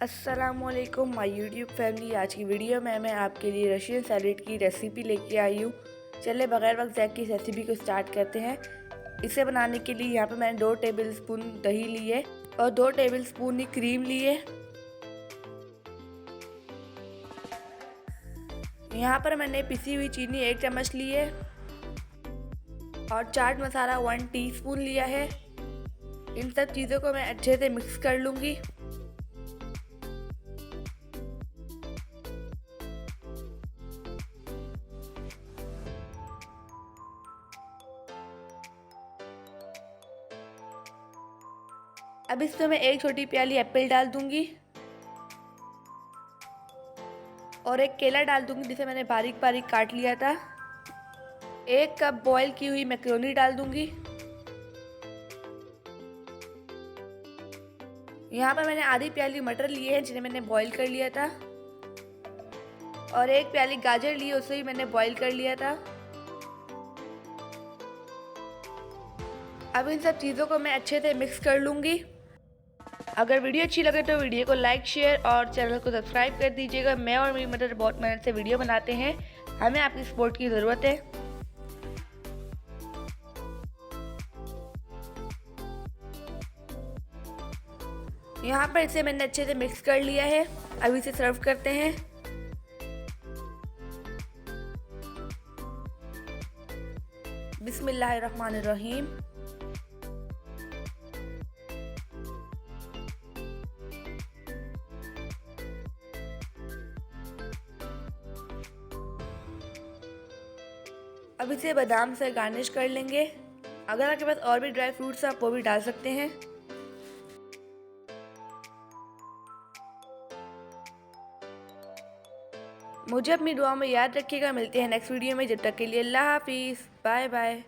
अस्सलामुअलैकुम my YouTube family. आज की वीडियो में मैं आपके लिए रशियन सैलेड की रेसिपी लेके आई हूँ। चले बगैर वक्त ज़ाय की इस रेसिपी को स्टार्ट करते हैं। इसे बनाने के लिए यहाँ पे मैंने 2 टेबलस्पून दही लिए और 2 टेबलस्पून ही क्रीम लिए। यहाँ पर मैंने पिसी हुई चीनी 1 चम्मच ली है और चाट मसाला 1 टीस्पून लिया है। इन सब चीज़ों को मैं अच्छे से मिक्स कर लूँगी। अब इसमें मैं 1 छोटी प्याली एप्पल डाल दूंगी और 1 केला डाल दूंगी जिसे मैंने बारीक बारीक काट लिया था। 1 कप बॉईल की हुई मैक्रोनी डाल दूंगी। यहाँ पर मैंने आधी प्याली मटर लिए हैं जिन्हें मैंने बॉईल कर लिया था और 1 प्याली गाजर ली, उसे भी मैंने बॉईल कर लिया था। अब इन सब चीज़ों को मैं अच्छे से मिक्स कर लूँगी। अगर वीडियो अच्छी लगे तो वीडियो को लाइक शेयर और चैनल को सब्सक्राइब कर दीजिएगा। मैं और मेरी मदर बहुत मेहनत से वीडियो बनाते हैं, हमें आपकी सपोर्ट की ज़रूरत है। यहाँ पर इसे मैंने अच्छे से मिक्स कर लिया है। अब इसे सर्व करते हैं। बिस्मिल्लाहिर्रहमानिर्रहीम। अब इसे बादाम से गार्निश कर लेंगे। अगर आपके पास और भी ड्राई फ्रूट्स हैं आप वो भी डाल सकते हैं। मुझे अपनी दुआ में याद रखिएगा। मिलते हैं नेक्स्ट वीडियो में, जब तक के लिए अल्लाह हाफिज़, बाय बाय।